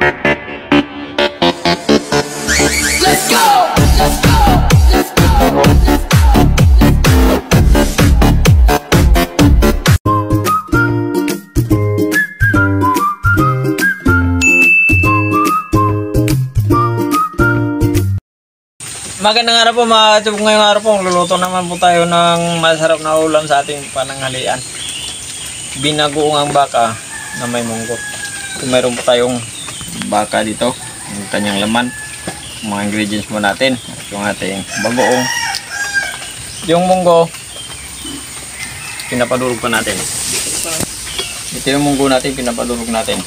Let's go! Let's go! Let's go! Magandang araw po mga katubog. Ngayong araw po luluto naman po tayo ng masarap na ulam sa ating pananghalian. Binagoong ang baka na may munggo. Kung mayroon po tayong baka dito, yung kanyang laman, mga ingredients mo natin, at yung ating bagoong. Yung munggo, pinapadurog pa natin. Ito yung munggo natin, pinapadurog natin.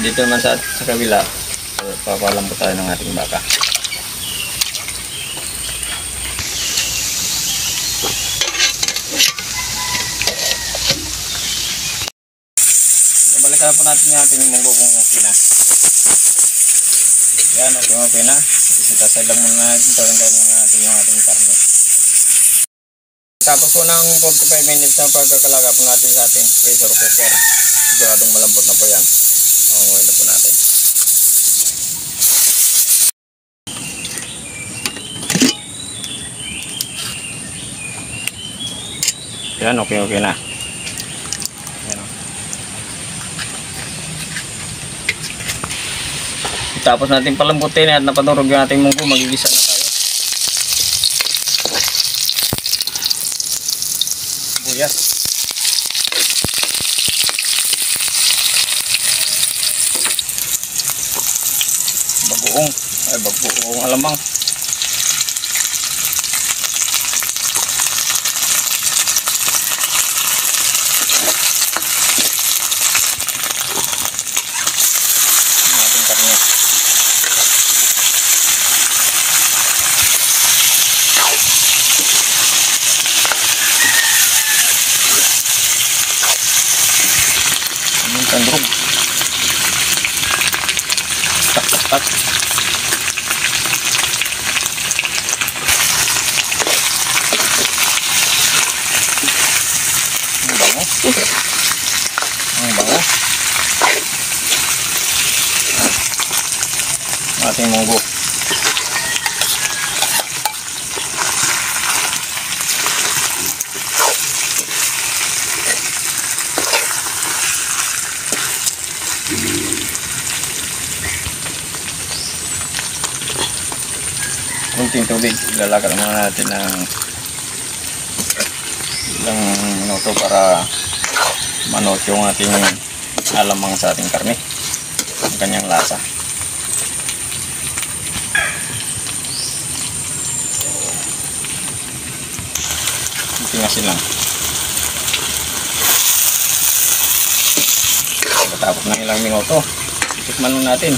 Dito naman sa kabila, papalam po tayo ng ating baka. Balikan po natin yung ating munggo kung okay na. Yan, okay okay na. Isitasay lang muna natin ito. Hintayin muna natin yung ating karne. Tapos po ng 45 minutes na pagkakalaga po natin sa ating pressure cooker. Siguradong malambot na po yan. Pangunguhin na po natin. Yan, okay okay na. Tapos natin palambutin at napadurog yung ating munggo, magigisa na tayo. Buyas. Bagoong. Ay, bagoong alamang. Tandrog. Tak. Ang bango. Ang bango. Ating munggo. Kunting tubig, ilalagay muna natin ng ilang minuto para manot yung ating alamang sa ating karne, ang kanyang lasa. Kunting asin lang. Pagkatapos ng ilang minuto, itikman nun natin.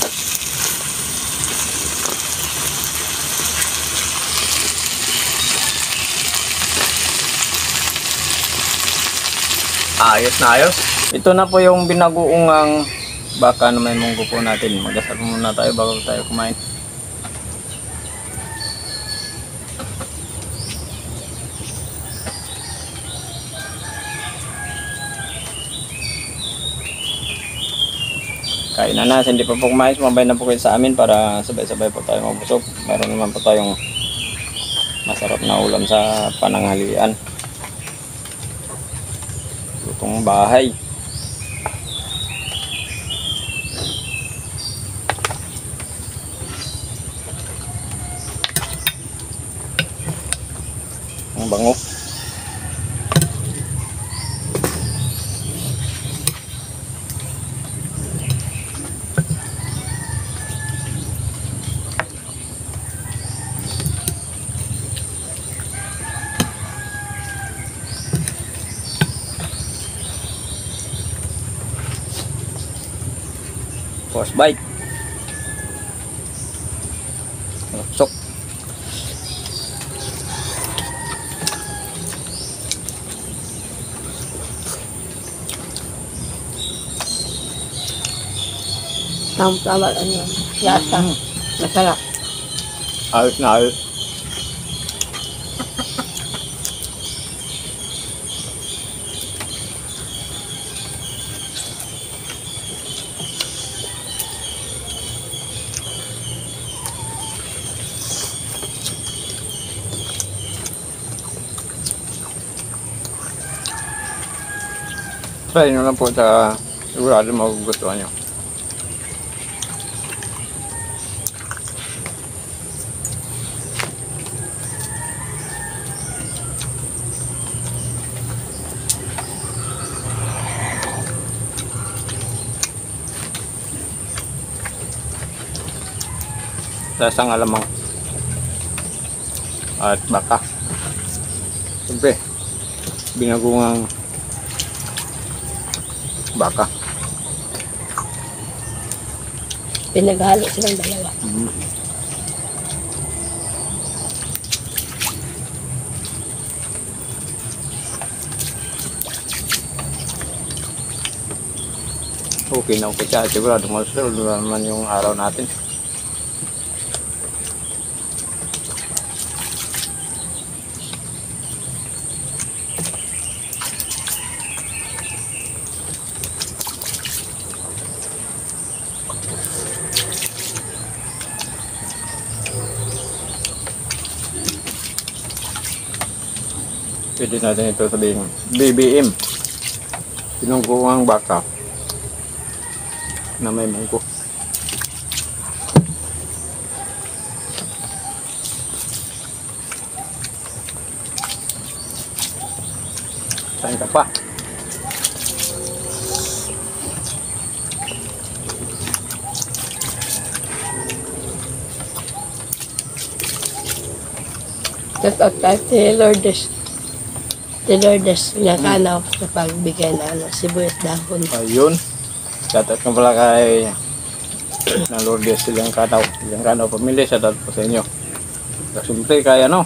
Ayos na ayos. Ito na po yung binagoong baka na may munggo po natin. Magdasal muna tayo bago tayo kumain. Kain na, hindi pa po kumain. Sumabay na po kayo sa amin para sabay-sabay po tayo mabusog. Meron naman po tayong masarap na ulam sa pananghalian. Lutong bahay. Ang bango. Force bite. Sok. Tama ano yan. Lasa. Masarap. Ayos na ayos. Try nyo lang po sa sigurado magugustuhan nyo. Sa alamang at baka. Siyempre, binagungang baka. Pinaghalo silang dalawa. Okay na okay siya. Sigurado masunod naman yung araw natin. Pwede natin ito sabihin BBM, pinungkuang baka na may mungko. Kain ka pa. Shout out kay Lourdes. Si Lourdes nga kanaw sa pagbigay na sibuyas dahon. Ayun. Shoutout nga pala kay na Lourdes silang kanaw. Silang kanaw pamilya. Shoutout po sa inyo. Siyempre kay ano.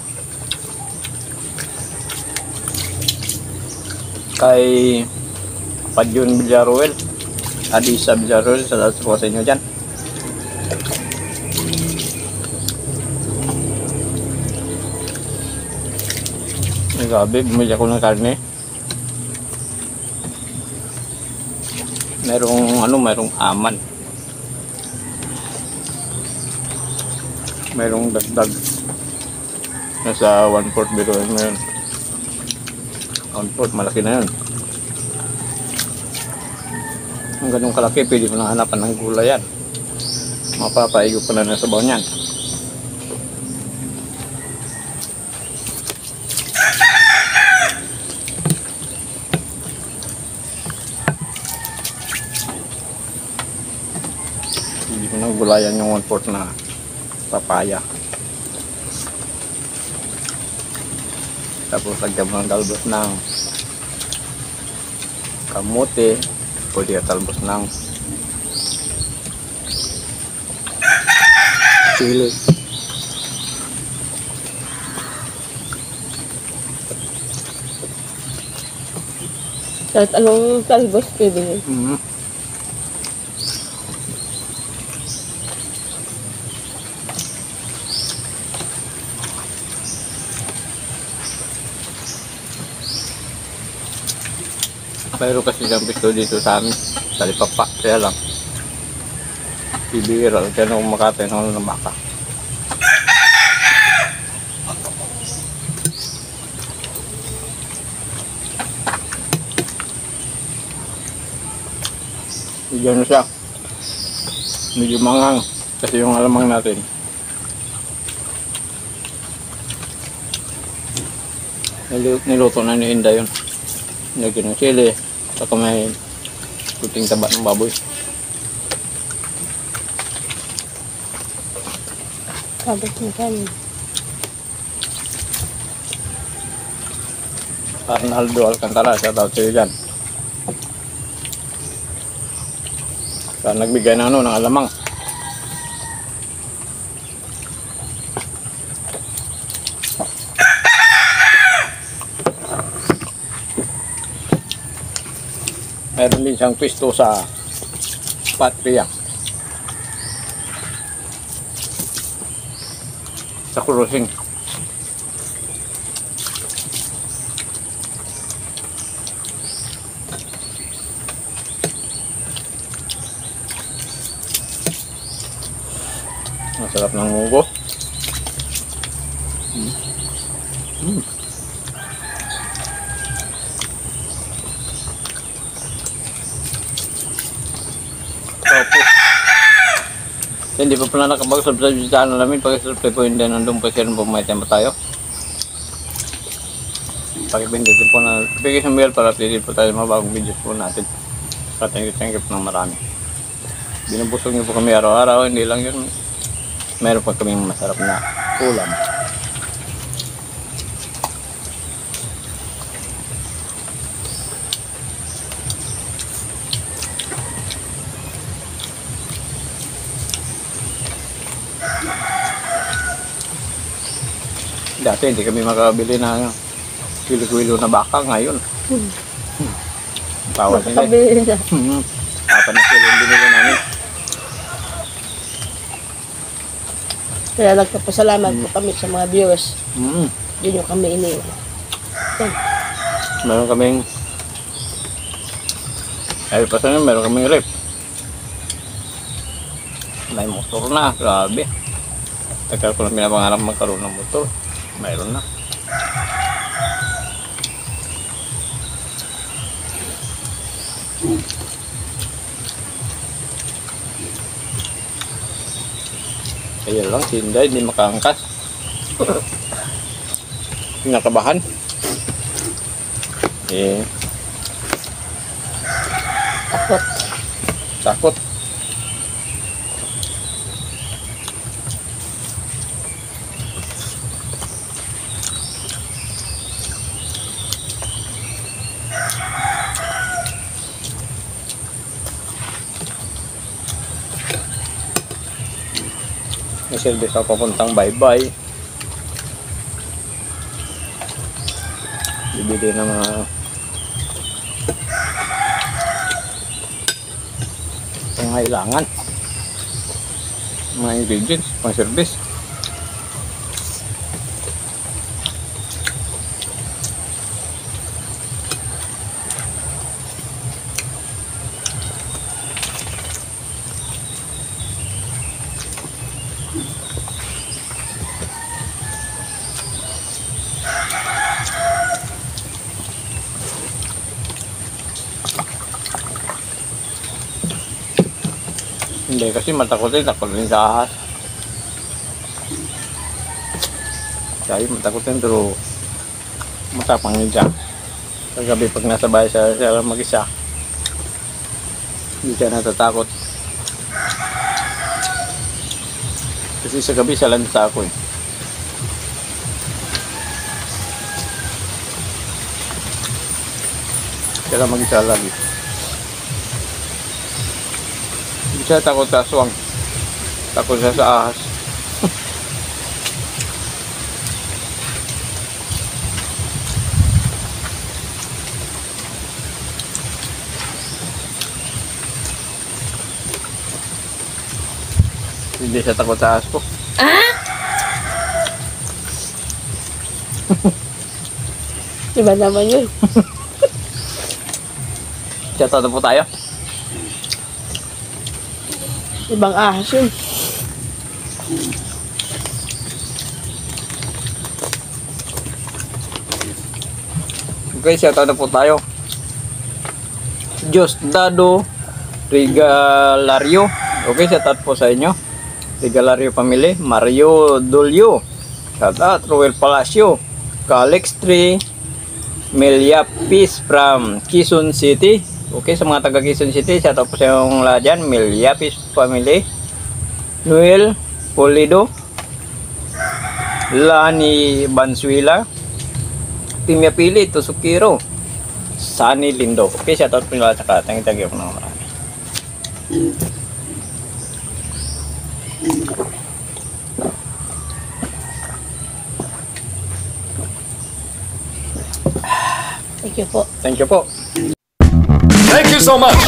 Kay Padyon Villaruel. Adisa Villaruel. Shoutout po sa inyo dyan. Grabe, bumili ako ng karne. Merong aman. Merong dagdag. Nasa 1/4 biruin mo yun. 1/4, malaki na yun. Ang ganung kalaki, pwede mo na hanapan ng gulay yan. Mapapaigo pa na ng sabaw niyan. Hindi ko nang gulayan yung 1/4 na papaya. Tapos lagyan mo ng talbos ng kamote. Pwede ka talbos ng chili. Kahit anong talbos pwede. Pero kasi siyang pisto dito sa amin, sa Lipapa, kaya lang bibira, kaya nung makatay ng baka. Bigyan na siya, medyo mangang kasi yung alamang natin niluto na ni Inda yun. Lagyan ng chili, saka may puting taba ng baboy. Tapos minsan, Arnaldo Alcantara, shoutout sa'yo dyan. Sa nagbigay ng ng alamang. Meron din siyang pisto sa Patria. Sa Kurusing. Masarap ng munggo. Hindi pa pala nakapag-subscribe sa channel namin. Pag-subscribe po hindi nandun po share po may tema tayo. Pakipindutin po na notification bell para updated po tayo mga bagong videos po natin. Thank you po ng marami. Binubusog niyo po kami araw-araw, hindi lang yun. Meron pa kaming masarap na ulam. Dati hindi kami makabili na kilo-kilo na baka ngayon. Bawal nila. Nakabili na. Apat na kilo yung binili namin. Kaya nagpapasalamat po kami sa mga viewers. Hindi nyo kami iniwan. Yan. Meron kaming ay pa sa meron kaming rep. May motor na, grabe. Tagal ko lang pinapangarap magkaroon ng motor. Mayroon na. Kaya lang, si Inday hindi makaangkas. Pinakabahan. Takot. Takot. May service ako papuntang Baybay. Bibili ng mga pangailangan, mga ingredients pang service. Hindi kasi matakotin, takot din sa ahas. Kaya matakotin pero matapang din siya. Kagabi pag nasa bahay siya mag-isa, hindi siya natatakot. Kasi sa gabi siya lang sa ako eh. Siya lang mag-isa lagi. Hindi siya takot sa aswang. Takot siya sa ahas. Hindi siya takot sa ahas po. Iba naman yun. Siya tato po tayo. Ibang ahas yun. Okay, siya tato po tayo. Diosdado Regalario. Okay, siya tato po sa inyo. Regalario Family. Mario Dolio. Shout out. Royal Palacio. Calix Tree. Melia Peace from Quezon City. Okay, sa mga taga Quezon City, shout out po sa yung lahat dyan. Melia Peace Family. Noel Polido. Lani Bansuila. Timya Pili Tusukiro. Sunny Lindo. Okay, shout out po nila at saka thank you po ng marami. Thank you po. Thank you po. Thank you so much.